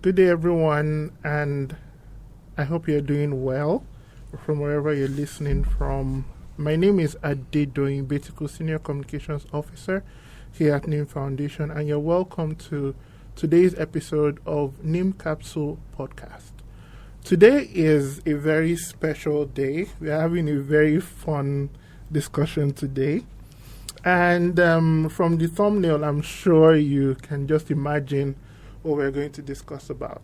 Good day, everyone, and I hope you're doing well from wherever you're listening from. My name is Adedoyin Betiku, Senior Communications Officer here at NIM Foundation, and you're welcome to today's episode of NIM Capsule Podcast. Today is a very special day. We're having a very fun discussion today. And from the thumbnail, I'm sure you can just imagine what we're going to discuss about.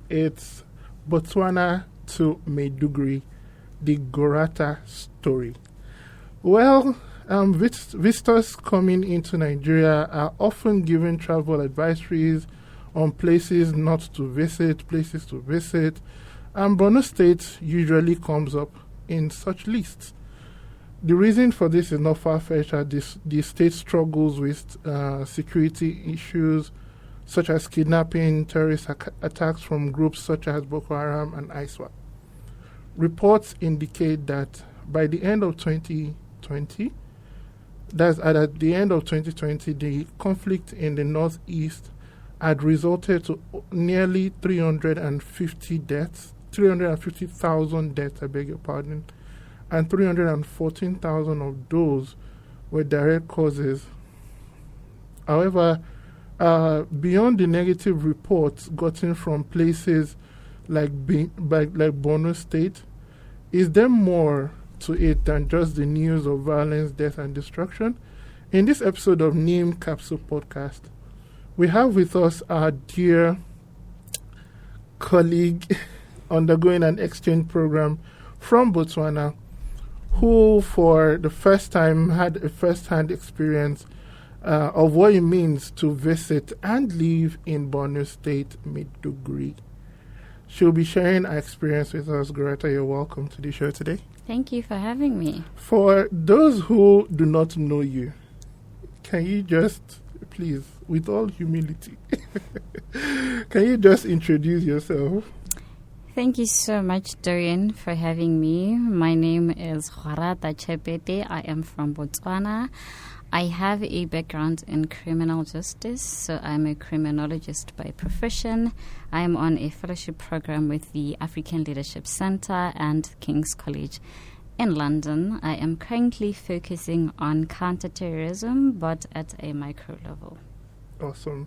It's Botswana to Maiduguri, the Gorata story. Well, visitors coming into Nigeria are often given travel advisories on places not to visit, places to visit, and Borno State usually comes up in such lists. The reason for this is not far-fetched. The state struggles with security issues such as kidnapping, terrorist attacks from groups such as Boko Haram and ISWAP. Reports indicate that by the end of 2020, at the end of 2020, the conflict in the northeast had resulted to nearly 350,000 deaths, I beg your pardon, and 314,000 of those were direct causes. However, beyond the negative reports gotten from places like Borno State, is there more to it than just the news of violence, death, and destruction? In this episode of NIM Capsule Podcast, we have with us our dear colleague undergoing an exchange program from Botswana, who for the first time had a first-hand experience of what it means to visit and live in Borno State, Maiduguri. She'll be sharing her experience with us. Gorata, you're welcome to the show today. Thank you for having me. For those who do not know you, can you just, please, with all humility, can you just introduce yourself? Thank you so much, Dorian, for having me. My name is Gorata Chepete. I am from Botswana. I have a background in criminal justice, so I'm a criminologist by profession. I am on a fellowship program with the African Leadership Center and King's College in London. I am currently focusing on counterterrorism, but at a micro level. Awesome.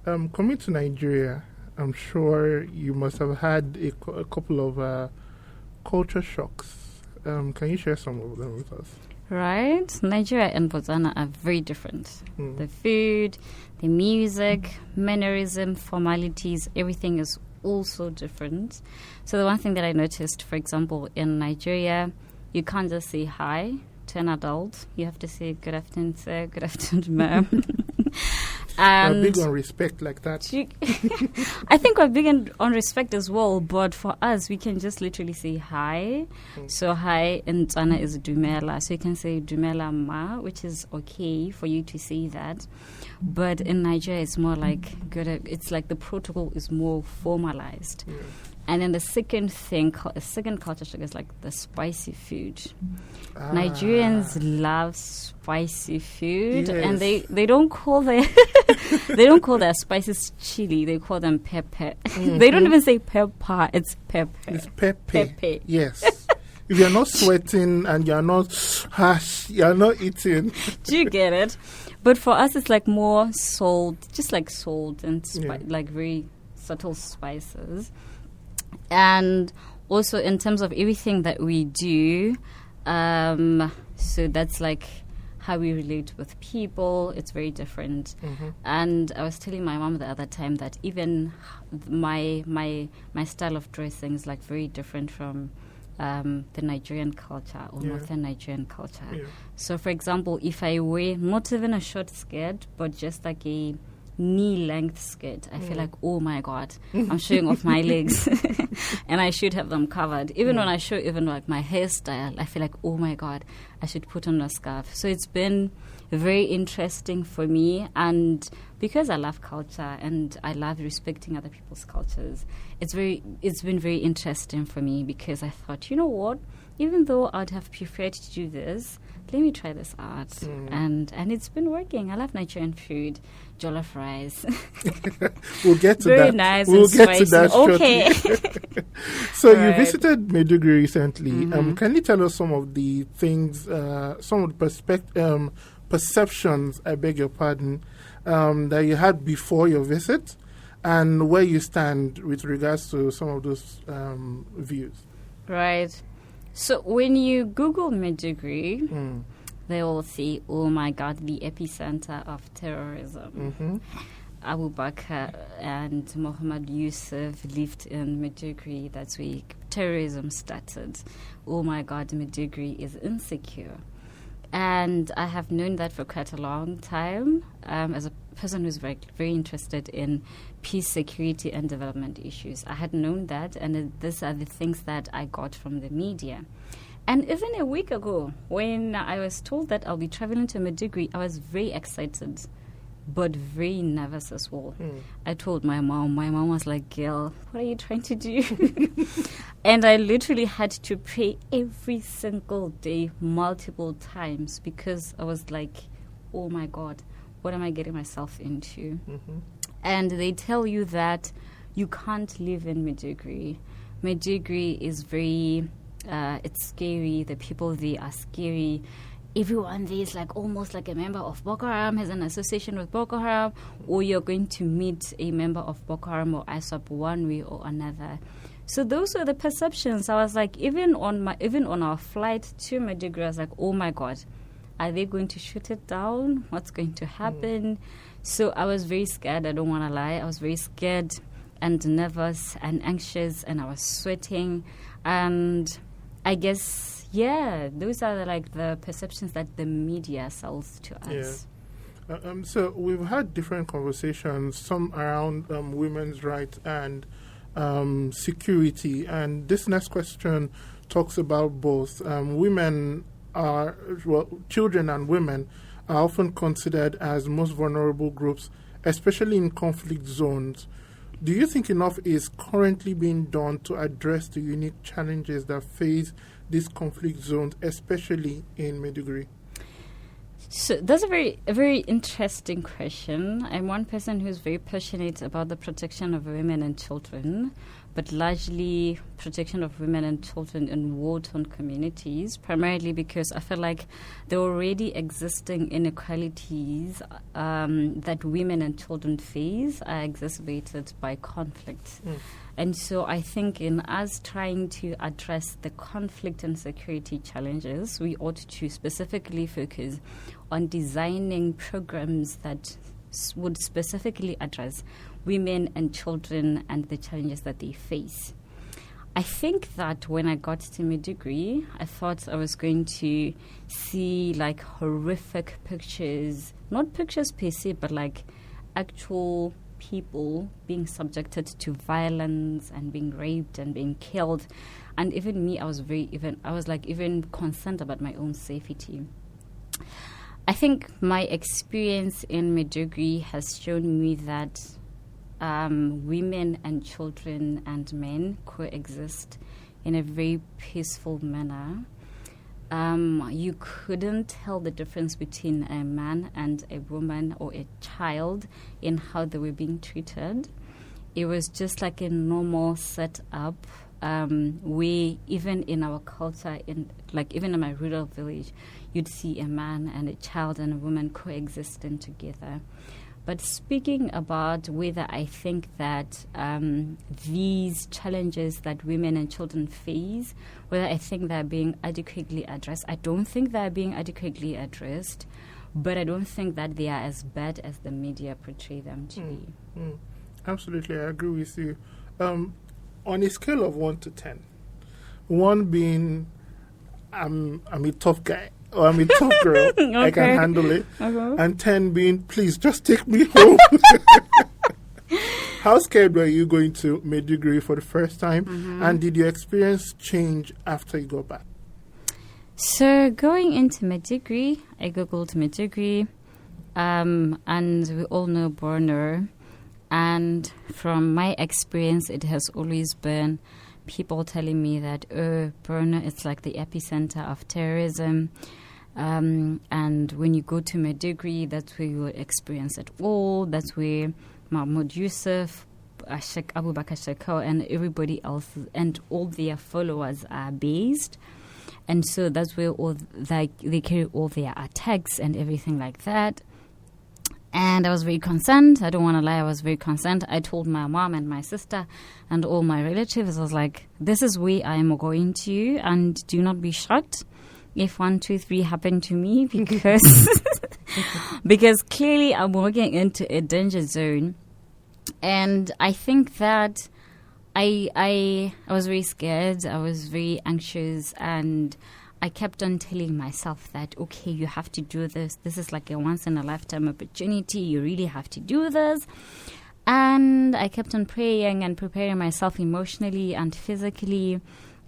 Coming to Nigeria, I'm sure you must have had a couple of culture shocks. Can you share some of them with us? Right. Nigeria and Botswana are very different. The food, the music, mannerism, formalities, everything is also different. So the one thing that I noticed, for example, in Nigeria, you can't just say hi to an adult. You have to say good afternoon, sir, good afternoon, ma'am. And we're big on respect like that. I think we're big on respect as well, but for us, we can just literally say hi. So hi in Tswana is dumela. So you can say dumela ma, which is okay for you to say that. But in Nigeria, it's more like good. It's like the protocol is more formalized. Yeah. And then the second culture shock is like the spicy food. Nigerians love spicy food, yes. And they don't call their their spices chili. They call them pepper. Mm-hmm. They don't even say pepper. It's pepper. It's pepper. Yes. If you're not sweating and you're not you're not eating. Do you get it? But for us, it's like more salt, just like salt and like very subtle spices. And also in terms of everything that we do, so that's like how we relate with people. It's very different. Mm-hmm. And I was telling my mom the other time that even my style of dressing is like very different from the Nigerian culture or Northern Nigerian culture. Yeah. So for example, if I wear not even a short skirt, but just like a knee-length skirt, I feel like, oh my God, I'm showing off my legs and I should have them covered. Even when I show even like my hairstyle, I feel like, oh my God, I should put on a scarf. So it's been very interesting for me, and because I love culture and I love respecting other people's cultures, it's been very interesting for me, because I thought, you know what, even though I'd have preferred to do this, let me try this out. And it's been working. I love Nigerian food, jollof rice. We'll get to Very that. nice We'll and get to spicy. that Okay. shortly. So you Right. visited Maiduguri recently. Can you tell us some of the things, some of the perceptions, I beg your pardon, that you had before your visit, and where you stand with regards to some of those views? Right. So when you Google Maiduguri, they will see, oh my God, the epicenter of terrorism. Abu Bakr and Muhammad Yusuf lived in Maiduguri. That's where terrorism started. Oh my God, Maiduguri is insecure. And I have known that for quite a long time as a person who's very, very interested in peace, security, and development issues. I had known that, and these are the things that I got from the media. And even a week ago, when I was told that I'll be traveling to Maiduguri, I was very excited, but very nervous as well. I told my mom. My mom was like, "Girl, what are you trying to do?" And I literally had to pray every single day, multiple times, because I was like, oh my God, what am I getting myself into? And they tell you that you can't live in Maiduguri. Maiduguri is very, it's scary. The people there are scary. Everyone there is like almost like a member of Boko Haram, has an association with Boko Haram, or you're going to meet a member of Boko Haram or ISWAP one way or another. So those were the perceptions. I was like, even on our flight to Maiduguri, I was like, oh my God, are they going to shoot it down? What's going to happen? So I was very scared. I don't want to lie. I was very scared and nervous and anxious, and I was sweating. And I guess, yeah, those are the perceptions that the media sells to us. Yeah. So we've had different conversations, some around women's rights and security. And this next question talks about both. Children and women are often considered as most vulnerable groups, especially in conflict zones. Do you think enough is currently being done to address the unique challenges that face these conflict zones, especially in Maiduguri? So that's a very interesting question. I'm one person who's very passionate about the protection of women and children, but largely protection of women and children in war-torn communities, primarily because I feel like the already existing inequalities that women and children face are exacerbated by conflict. And so I think in us trying to address the conflict and security challenges, we ought to specifically focus on designing programs that would specifically address women and children and the challenges that they face. I think that when I got to Maiduguri, I thought I was going to see like horrific pictures, not pictures per se, but like actual people being subjected to violence and being raped and being killed. And even me, I was even concerned about my own safety. I think my experience in Maiduguri has shown me that women and children and men coexist in a very peaceful manner. You couldn't tell the difference between a man and a woman or a child in how they were being treated. It was just like a normal setup. We, even in our culture, even in my rural village, you'd see a man and a child and a woman coexisting together. But speaking about whether I think that these challenges that women and children face, whether I think they're being adequately addressed, I don't think they're being adequately addressed, but I don't think that they are as bad as the media portray them to be. Absolutely, I agree with you. On a scale of 1 to 10, 1 being I'm a tough guy, or I'm a tough girl, okay. I can handle it, and 10 being, please just take me home. How scared were you going to Maiduguri for the first time, and did your experience change after you got back? So going into Maiduguri, I googled Maiduguri, and we all know Borno. And from my experience, it has always been people telling me that, Borno, it's like the epicenter of terrorism. And when you go to Maiduguri, that's where you will experience it all. That's where Mahmoud Yusuf, Sheikh Abu Bakr Shekau, and everybody else and all their followers are based. And so that's where they carry all their attacks and everything like that. And I was very concerned. I don't want to lie, I was very concerned. I told my mom and my sister and all my relatives, I was like, this is where I am going to, and do not be shocked if 1, 2, 3 happen to me, because because clearly I'm walking into a danger zone. And I think that I was very scared, I was very anxious, and I kept on telling myself that, okay, you have to do this. This is like a once-in-a-lifetime opportunity. You really have to do this. And I kept on praying and preparing myself emotionally and physically.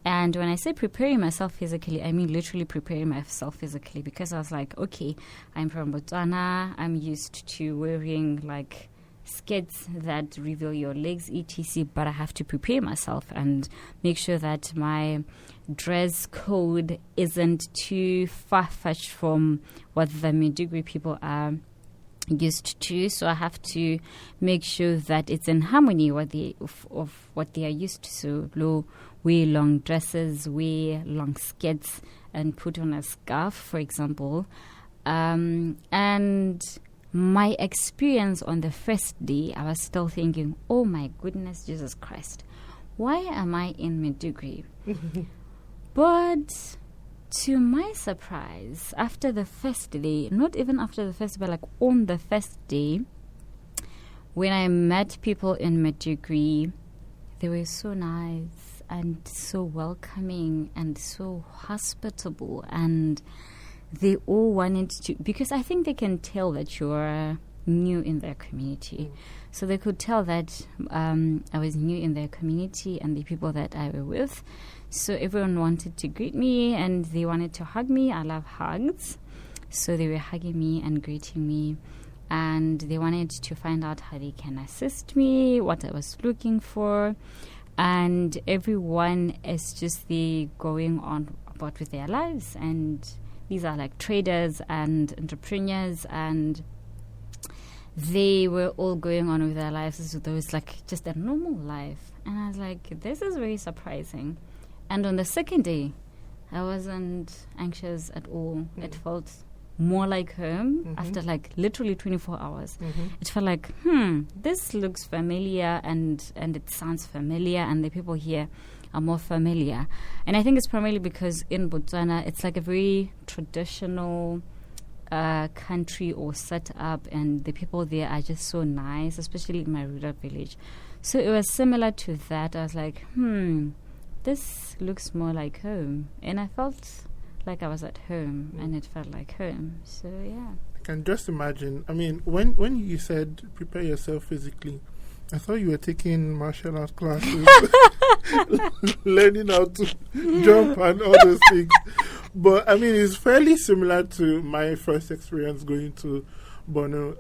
And when I say preparing myself physically, I mean literally preparing myself physically, because I was like, okay, I'm from Botswana. I'm used to wearing like skirts that reveal your legs, etc. But I have to prepare myself and make sure that my dress code isn't too far-fetched from what the Maiduguri people are used to. So I have to make sure that it's in harmony with of what they are used to. So wear long dresses, wear long skirts, and put on a scarf, for example. And my experience on the first day, I was still thinking, oh my goodness, Jesus Christ, why am I in Maiduguri? But to my surprise, after the first day, not even after the first, but like on the first day, when I met people in Maiduguri, they were so nice and so welcoming and so hospitable, and they all wanted to, because I think they can tell that you're new in their community. So they could tell that I was new in their community and the people that I were with. So everyone wanted to greet me and they wanted to hug me. I love hugs. So they were hugging me and greeting me. And they wanted to find out how they can assist me, what I was looking for. And everyone is just going on about with their lives. And these are like traders and entrepreneurs, and they were all going on with their lives as though it's like just a normal life. And I was like, this is very surprising. And on the second day, I wasn't anxious at all. It felt more like home after like literally 24 hours. It felt like, this looks familiar and it sounds familiar, and the people here are more familiar. And I think it's primarily because in Botswana, it's like a very traditional country or set up, and the people there are just so nice, especially in my rural village. So it was similar to that. I was like, this looks more like home. And I felt like I was at home, and it felt like home. So, yeah. I can just imagine. I mean, when you said prepare yourself physically, I thought you were taking martial arts classes, learning how to jump and all those things. But, I mean, it's fairly similar to my first experience going to Borno.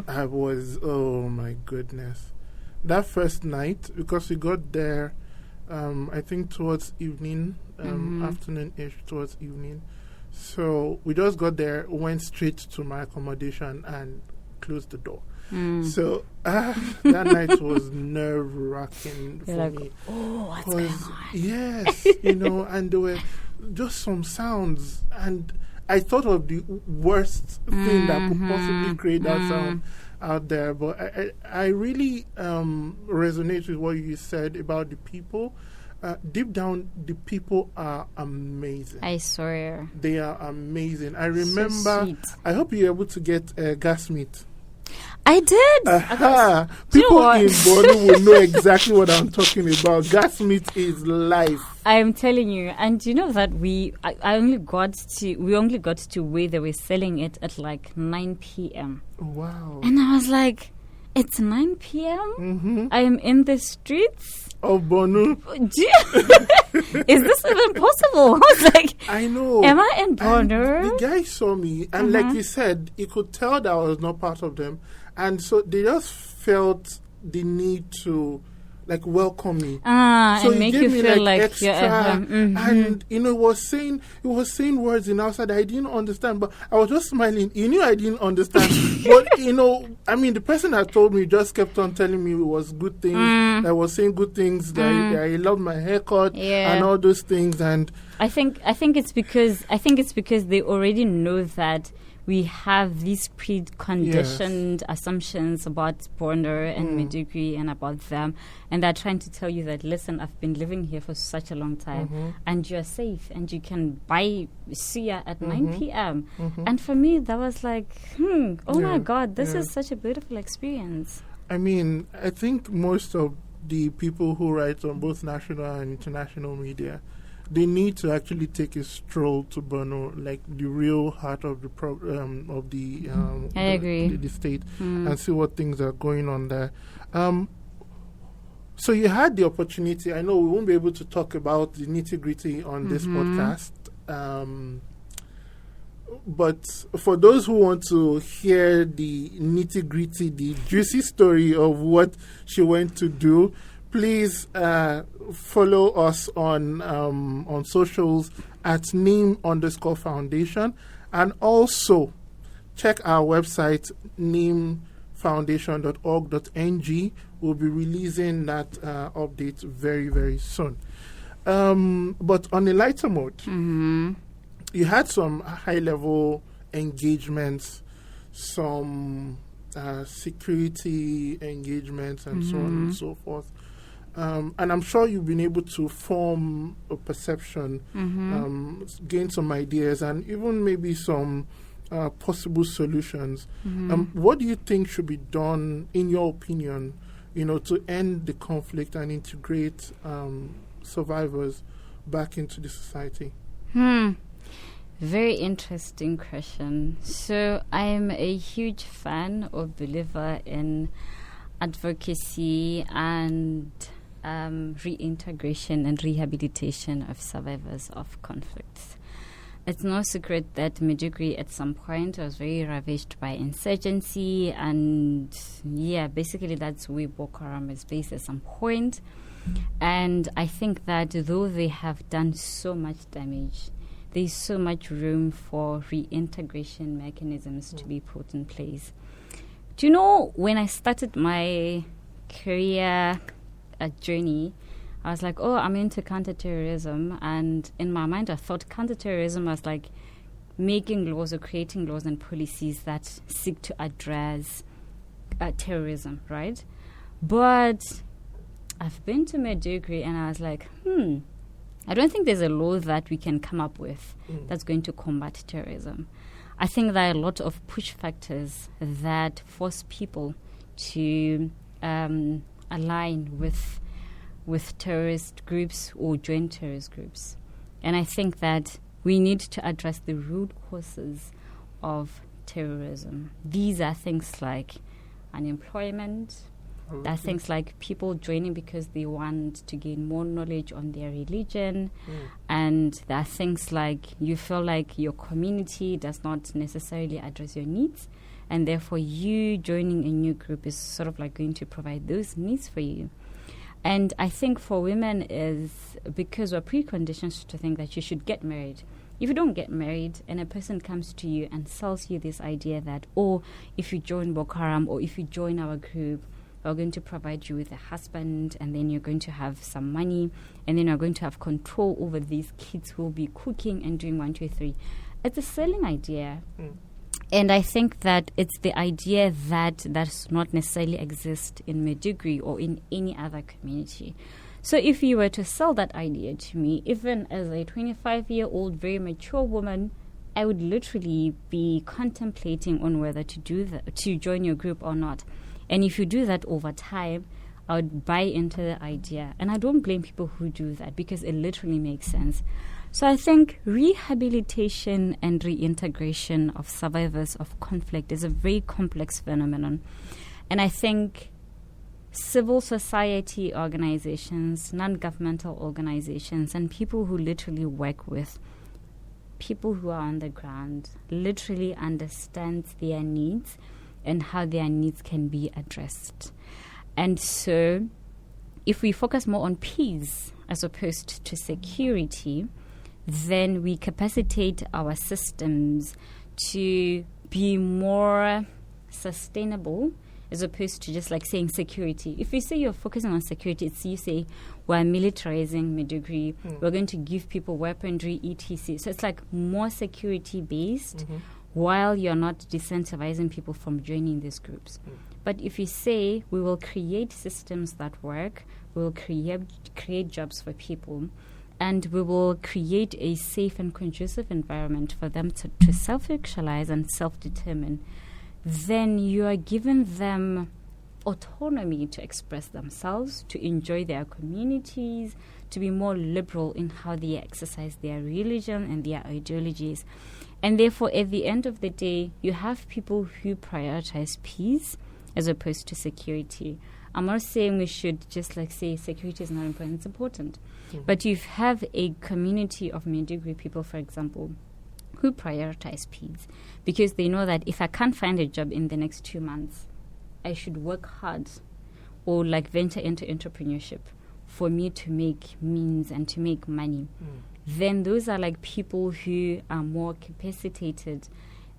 I was, oh my goodness. That first night, because we got there, I think towards evening, afternoon-ish, towards evening. So we just got there, went straight to my accommodation and closed the door. So that night was nerve-wracking for me. Oh, what's going on? Yes, and there were just some sounds, and I thought of the worst thing that could possibly create that sound out there. But I really resonate with what you said about the people. Deep down, the people are amazing. I swear. They are amazing. I remember, so I hope you're able to get gas meat. I did. People in Borno will know exactly what I'm talking about. Gas meat is life. I'm telling you, and you know that we only got to where they were selling it at like 9 p.m. Wow. And I was like, it's 9 p.m. I am in the streets. Oh, Borno. Is this even possible? I was like, I know. Am I in Borno? And the guy saw me, and like you said, he could tell that I was not part of them. And so they just felt the need to like welcome me. So and make you me feel like extra, you're at home. And it was saying words in Hausa that I didn't understand, but I was just smiling. He knew I didn't understand, but the person that told me just kept on telling me it was good things. I was saying good things. That I loved my haircut and all those things. And I think it's because they already know that we have these preconditioned assumptions about Borno and Maiduguri and about them, and they're trying to tell you that, listen, I've been living here for such a long time, and you're safe, and you can buy suya at 9 p.m. And for me, that was like, my God, this is such a beautiful experience. I mean, I think most of the people who write on both national and international media, they need to actually take a stroll to Borno, like the real heart of the I agree. The state, and see what things are going on there. So you had the opportunity. I know we won't be able to talk about the nitty-gritty on this podcast, but for those who want to hear the nitty-gritty, the juicy story of what she went to do, please follow us on socials at NIM_foundation, and also check our website nimfoundation.org.ng. We'll be releasing that update very, very soon. But on a lighter note, you had some high-level engagements, some security engagements, and so on and so forth. And I'm sure you've been able to form a perception, gain some ideas, and even maybe some possible solutions. What do you think should be done, in your opinion, to end the conflict and integrate survivors back into the society? Very interesting question. So I'm a huge fan or believer in advocacy and reintegration and rehabilitation of survivors of conflicts. It's no secret that Maiduguri at some point was very ravaged by insurgency, and basically that's where Boko Haram is based at some point. And I think that though they have done so much damage, there's so much room for reintegration mechanisms to be put in place. Do you know, when I started my career journey, I was like, I'm into counterterrorism, and in my mind I thought counterterrorism was like making laws or creating laws and policies that seek to address terrorism, right? But I've been to Maiduguri and I was like, I don't think there's a law that we can come up with that's going to combat terrorism. I think there are a lot of push factors that force people to align with terrorist groups or join terrorist groups. And I think that we need to address the root causes of terrorism. These are things like unemployment. There are things like people joining because they want to gain more knowledge on their religion. And there are things like you feel like your community does not necessarily address your needs, and therefore you joining a new group is sort of like going to provide those needs for you. And I think for women is because we're preconditioned to think that you should get married. If you don't get married and a person comes to you and sells you this idea that, if you join Boko Haram or if you join our group, we're going to provide you with a husband, and then you're going to have some money, and then you're going to have control over these kids who will be cooking and doing 1, 2, 3. It's a selling idea. And I think that it's the idea that does not necessarily exist in Maiduguri or in any other community. So if you were to sell that idea to me, even as a 25-year-old, very mature woman, I would literally be contemplating on whether to do that, to join your group or not. And if you do that over time, I would buy into the idea. And I don't blame people who do that because it literally makes sense. So I think rehabilitation and reintegration of survivors of conflict is a very complex phenomenon. And I think civil society organizations, non-governmental organizations, and people who literally work with people who are on the ground literally understand their needs and how their needs can be addressed. And so if we focus more on peace as opposed to security, then we capacitate our systems to be more sustainable as opposed to just like saying security. If you say you're focusing on security, it's you say we're militarizing Maiduguri, we're going to give people weaponry, etc. So it's like more security based while you're not disincentivizing people from joining these groups. But if you say we will create systems that work, we will create jobs for people, and we will create a safe and conducive environment for them to self-actualize and self-determine, then you are giving them autonomy to express themselves, to enjoy their communities, to be more liberal in how they exercise their religion and their ideologies. And therefore, at the end of the day, you have people who prioritize peace as opposed to security. I'm not saying we should just like say security is not important, it's important. But you have a community of Maiduguri people, for example, who prioritize peace because they know that if I can't find a job in the next 2 months, I should work hard or like venture into entrepreneurship for me to make means and to make money. Then those are like people who are more capacitated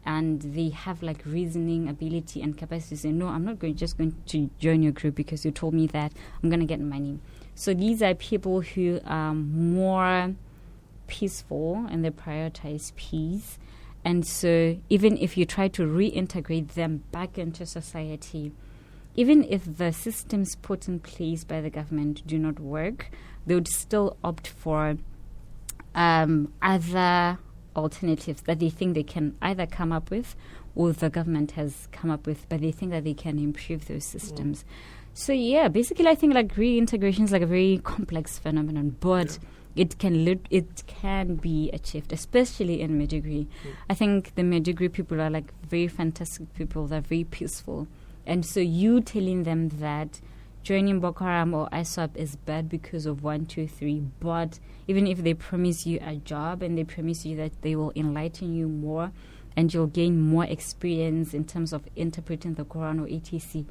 and they have like reasoning ability and capacity to say, no, I'm not just going to join your group because you told me that I'm going to get money. So these are people who are more peaceful and they prioritize peace. And so even if you try to reintegrate them back into society, even if the systems put in place by the government do not work, they would still opt for other alternatives that they think they can either come up with or the government has come up with, but they think that they can improve those systems. So yeah, basically I think like reintegration is like a very complex phenomenon, but it can be achieved, especially in Maiduguri. I think the Maiduguri people are like very fantastic people. They're very peaceful. And so you telling them that joining Boko Haram or ISWAP is bad because of 1, 2, 3, but even if they promise you a job and they promise you that they will enlighten you more and you'll gain more experience in terms of interpreting the Quran or etc.,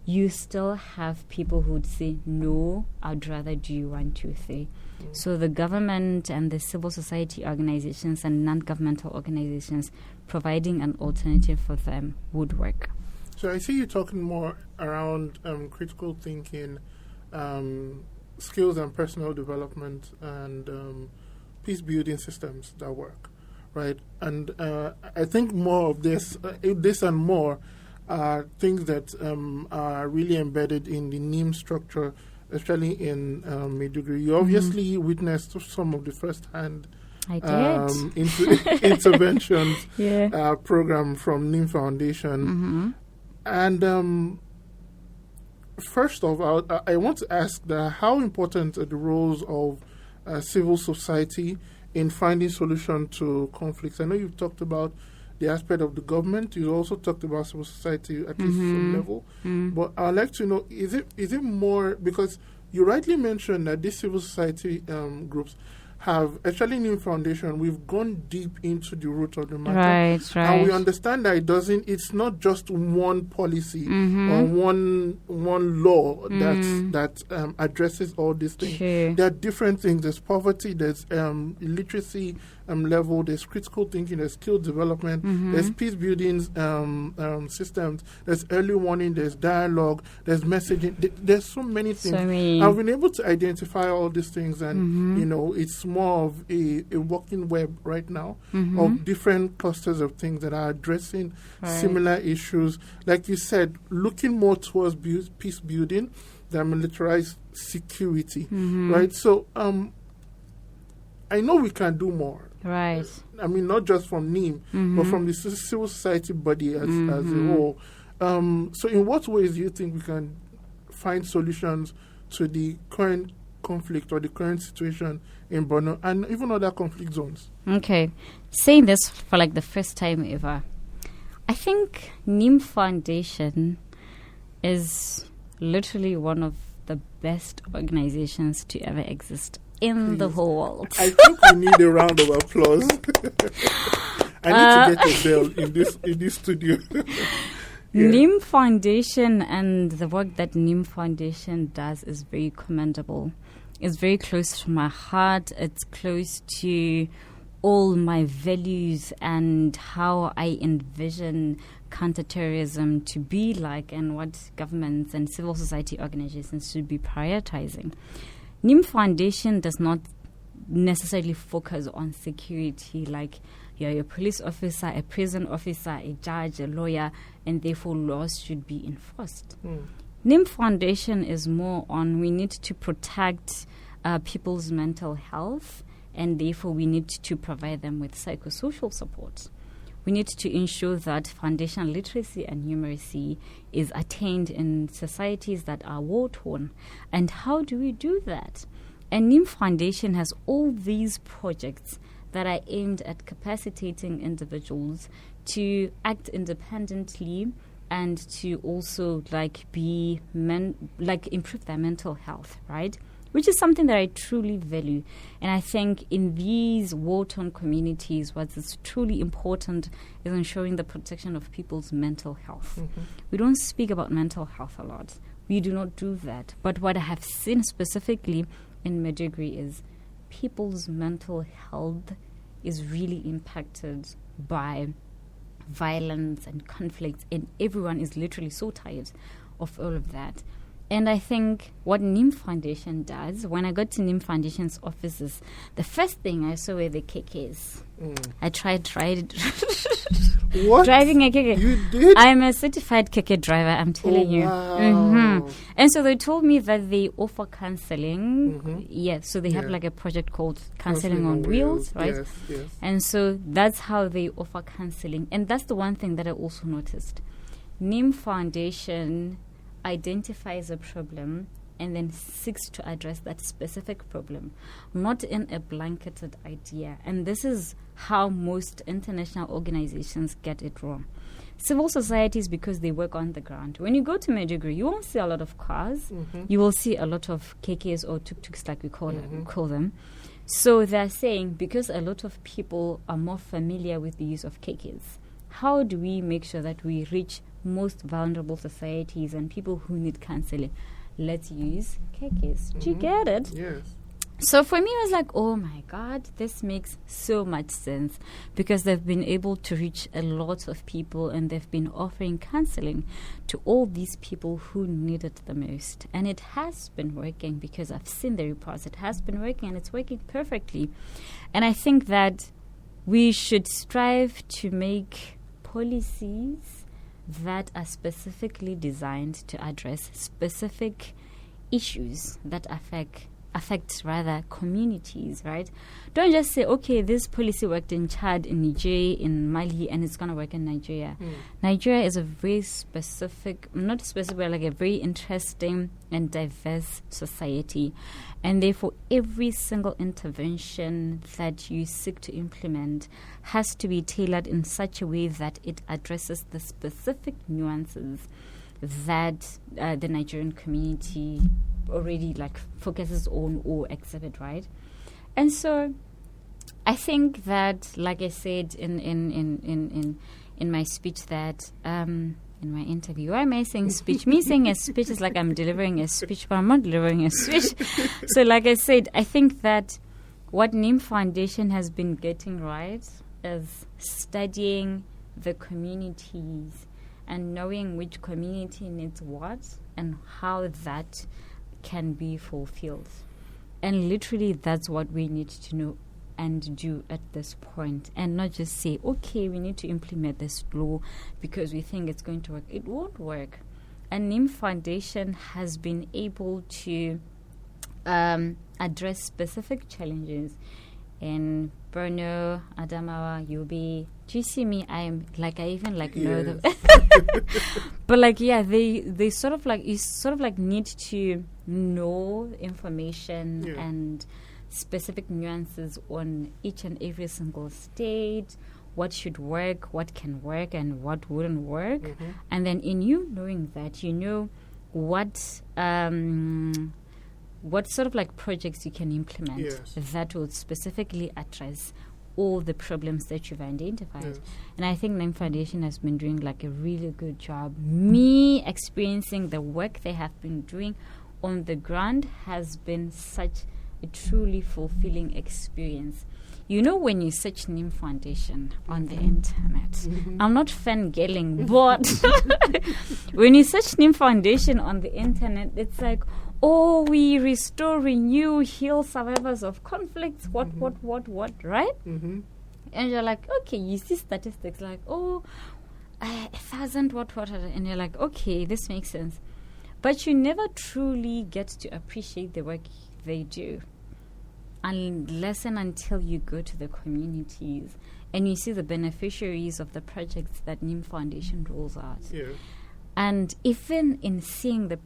you still have people who would say, no, I'd rather do 1, 2, 3. So the government and the civil society organizations and non-governmental organizations providing an alternative for them would work. So I see you talking more around critical thinking, skills and personal development, and peace-building systems that work, right? And I think more of this and more are things that are really embedded in the NIM structure, especially in Maiduguri. You obviously witnessed some of the first-hand interventions program from NIM Foundation. And first of all, I want to ask how important are the roles of civil society in finding solutions to conflicts? I know you've talked about the aspect of the government. You also talked about civil society at least some level. But I'd like to know, is it more, because you rightly mentioned that these civil society groups have, actually in Foundation, we've gone deep into the root of the matter. Right. And we understand that it's not just one policy or one law that addresses all these things. Sure. There are different things. There's poverty, there's literacy level, there's critical thinking, there's skill development, there's peace building systems, there's early warning, there's dialogue, there's messaging. There's so many things. I've been able to identify all these things, and it's more of a working web right now of different clusters of things that are addressing similar issues. Like you said, looking more towards peace building than militarized security, right? So I know we can do more. Right. I mean, not just from NIM, but from the civil society body as a whole. So in what ways do you think we can find solutions to the current conflict or the current situation in Borno and even other conflict zones? Okay. Saying this for like the first time ever, I think NIM Foundation is literally one of the best organizations to ever exist in the whole world. I think we need a round of applause. I need to get a bell in this studio. NIM Foundation and the work that NIM Foundation does is very commendable. It's very close to my heart. It's close to all my values and how I envision counterterrorism to be like and what governments and civil society organizations should be prioritizing. NIM Foundation does not necessarily focus on security, like you're a police officer, a prison officer, a judge, a lawyer, and therefore laws should be enforced. NIM Foundation is more on we need to protect people's mental health, and therefore we need to provide them with psychosocial support. We need to ensure that foundational literacy and numeracy is attained in societies that are war-torn. And how do we do that? And NIM Foundation has all these projects that are aimed at capacitating individuals to act independently and to also improve their mental health, right? Which is something that I truly value. And I think in these war-torn communities, what is truly important is ensuring the protection of people's mental health. We don't speak about mental health a lot. We do not do that. But what I have seen specifically in Maiduguri is people's mental health is really impacted by violence and conflict, and everyone is literally so tired of all of that. And I think what NIM Foundation does, when I got to NIM Foundation's offices, the first thing I saw were the KKs. I tried What? driving a KK. You did? I'm a certified KK driver, I'm telling you. Wow. And so they told me that they offer counseling. So they have like a project called Counseling on Wheels, right? Yes. And so that's how they offer counseling. And that's the one thing that I also noticed. NIM Foundation identifies a problem and then seeks to address that specific problem, not in a blanketed idea. And this is how most international organizations get it wrong. Civil societies, because they work on the ground. When you go to Maiduguri, you won't see a lot of cars. You will see a lot of KKs or tuk-tuks, like we call them. So they're saying, because a lot of people are more familiar with the use of KKs, how do we make sure that we reach most vulnerable societies and people who need counseling? Let's use KKs. Do you get it? Yes. So for me, it was like, oh my God, this makes so much sense, because they've been able to reach a lot of people and they've been offering counseling to all these people who need it the most. And it has been working, because I've seen the reports. It has been working, and it's working perfectly. And I think that we should strive to make policies that are specifically designed to address specific issues that affect communities, right? Don't just say, okay, this policy worked in Chad, in Niger, in Mali, and it's going to work in Nigeria. Nigeria is a very like a very interesting and diverse society. And therefore, every single intervention that you seek to implement has to be tailored in such a way that it addresses the specific nuances that the Nigerian community already focuses on or exhibit, right? And so I think that, like I said in my speech, that in my interview, why am I saying speech? Me saying a speech is like I'm delivering a speech, but I'm not delivering a speech. So like I said, I think that what NIM Foundation has been getting right is studying the communities and knowing which community needs what and how that can be fulfilled. And literally that's what we need to know and do at this point, and not just say, okay, we need to implement this law because we think it's going to work. It won't work. And NIM Foundation has been able to address specific challenges in Borno, Adamawa, Yobe. Do you see me? I even know them. But they sort of need to know information and specific nuances on each and every single state, what should work, what can work, and what wouldn't work. And then in you knowing that, you know what sort of projects you can implement that will specifically address all the problems that you've identified. Yes. And I think NIM Foundation has been doing like a really good job. Me experiencing the work they have been doing on the ground has been such a truly fulfilling experience. You know, when you search NIM Foundation on the internet, I'm not fangirling, but when you search NIM Foundation on the internet, it's like, oh, we restore, renew, heal survivors of conflicts, what, right? Mm-hmm. And you're like, okay, you see statistics like, 1,000, what, and you're like, okay, this makes sense. But you never truly get to appreciate the work they do unless and until you go to the communities and you see the beneficiaries of the projects that NIM Foundation rolls out. Yeah. And even in seeing the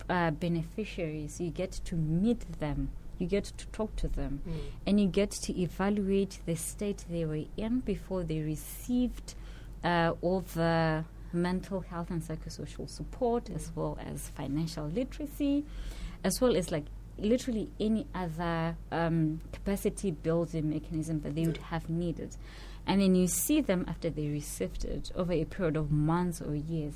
beneficiaries, you get to meet them, you get to talk to them, and you get to evaluate the state they were in before they received all the mental health and psychosocial support, as well as financial literacy, as well as like literally any other capacity building mechanism that they would have needed. And then you see them after they received it over a period of months or years,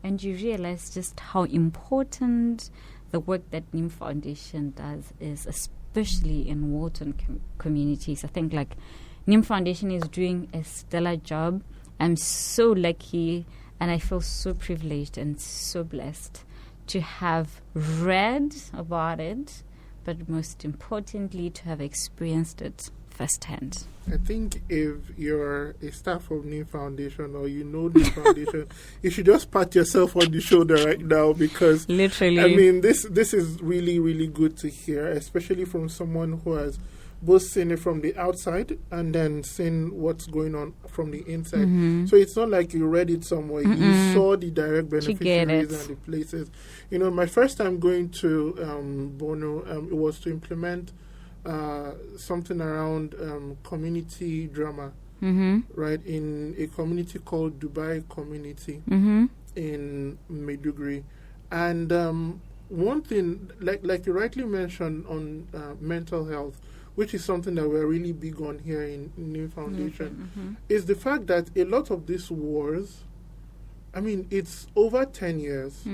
and you realize just how important the work that NIM Foundation does is, especially in Walton communities. I think like NIM Foundation is doing a stellar job. I'm so lucky and I feel so privileged and so blessed to have read about it, but most importantly, to have experienced it firsthand. I think if you're a staff of NIM Foundation or you know NIM Foundation, you should just pat yourself on the shoulder right now, because literally, I mean, this is really, really good to hear, especially from someone who has both seen it from the outside and then seen what's going on from the inside. Mm-hmm. So it's not like you read it somewhere. You saw the direct beneficiaries and the places. You know, my first time going to Bono, it was to implement something around community drama, right, in a community called Dubai Community in Maiduguri. And one thing, like you rightly mentioned on mental health, which is something that we're really big on here in NIM Foundation, is the fact that a lot of these wars, I mean, it's over 10 years,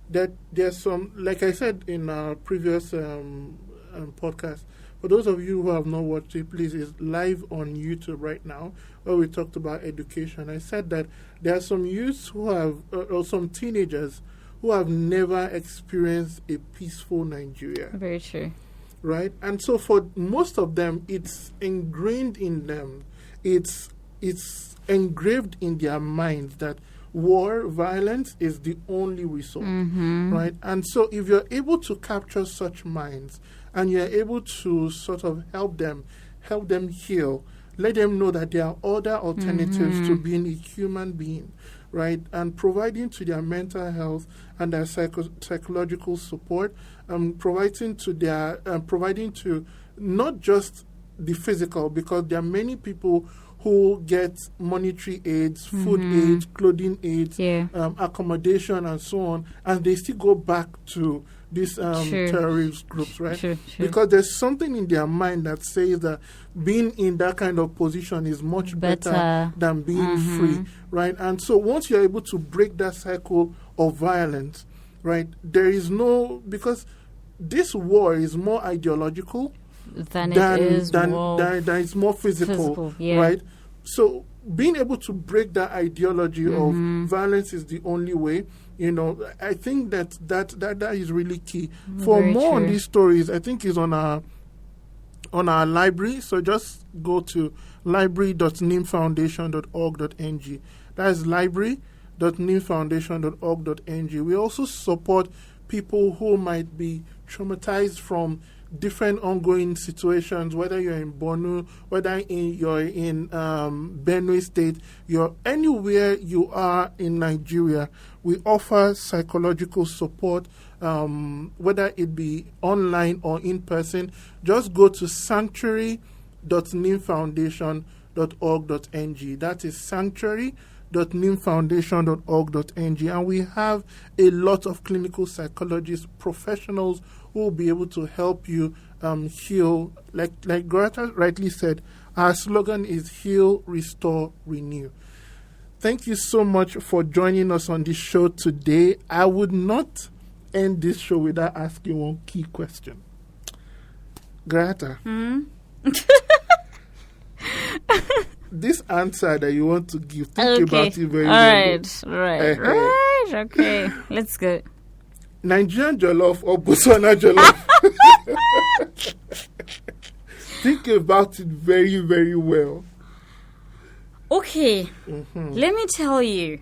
that there's some, like I said in our previous podcast, for those of you who have not watched it, please, it's live on YouTube right now, where we talked about education. I said that there are some youths who have, or some teenagers who have never experienced a peaceful Nigeria. Very true. Right? And so for most of them, it's ingrained in them. It's engraved in their minds that war, violence is the only resort. Right? And so if you're able to capture such minds and you're able to sort of help them heal, let them know that there are other alternatives to being a human being, right? And providing to their mental health and their psychological support, providing to not just the physical, because there are many people who get monetary aids, food aids, clothing aids, accommodation, and so on, and they still go back to these terrorist groups, right? Because there's something in their mind that says that being in that kind of position is much better than being free, right? And so once you're able to break that cycle of violence, right, there is no, because this war is more ideological than it's more physical, right? So being able to break that ideology of violence is the only way. You know, I think that is really key. For Very more true. on these stories, I think is on our library. So just go to library.nimfoundation.org.ng. That is library.nimfoundation.org.ng. We also support people who might be traumatized from different ongoing situations, whether you're in Borno, whether you're in Benue State, you're anywhere you are in Nigeria. We offer psychological support, whether it be online or in person. Just go to sanctuary.nimfoundation.org.ng. That is sanctuary.nimfoundation.org.ng, and we have a lot of clinical psychologists, professionals who will be able to help you heal. Like Gorata rightly said, Our slogan is Heal, Restore, Renew. Thank you so much for joining us on this show today. I would not end this show without asking one key question. Gorata, this answer that you want to give, think about it very well. Right. Okay, let's go. Nigerian jollof or Botswana jollof? Think about it very, very well. Okay, let me tell you,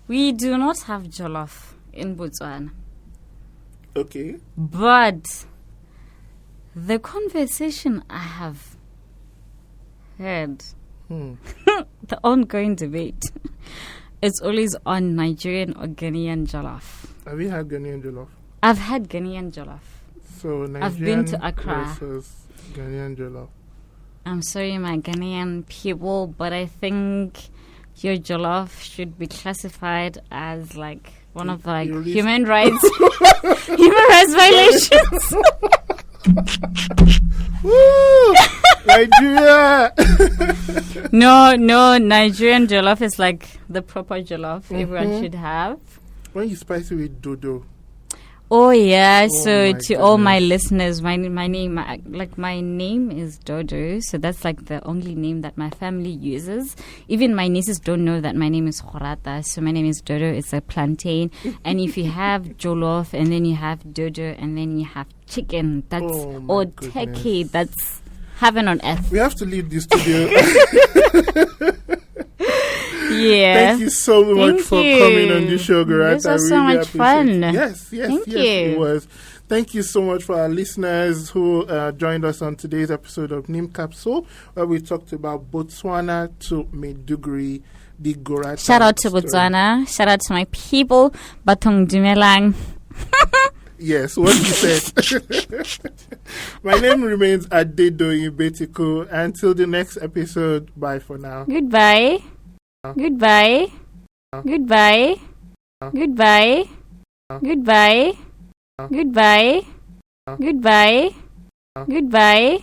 we do not have jollof in Botswana. Okay. But the conversation I have heard, the ongoing debate, it's always on Nigerian or Ghanaian jollof. Have you had Ghanaian jollof? I've had Ghanaian jollof. So Nigerian I've been to Accra versus Ghanaian jollof. I'm sorry, my Ghanaian people, but I think your jollof should be classified as like one of the human rights violations. Woo! Nigeria. No, Nigerian jollof is like the proper jollof everyone should have. When you spice it with dodo. Oh yeah, so to all my listeners, my name is Dodo, so that's like the only name that my family uses. Even my nieces don't know that my name is Gorata, so my name is Dodo. It's a plantain, and if you have jollof and then you have Dodo and then you have chicken, that's or turkey, that's heaven on earth. We have to leave this studio. Yeah. Thank you so much for coming on this show, Gorata. This was so much fun. Yes, it was. Thank you so much for our listeners who joined us on today's episode of Nim Capsule, where we talked about Botswana to Maiduguri, the Gorata. Shout out to Botswana. Shout out to my people. Batong Dumelang. Yes, what you said. My name remains Adedoyin Betiko. Until the next episode, bye for now. Goodbye. Goodbye. Goodbye. Goodbye. Goodbye. Goodbye. Goodbye. Goodbye.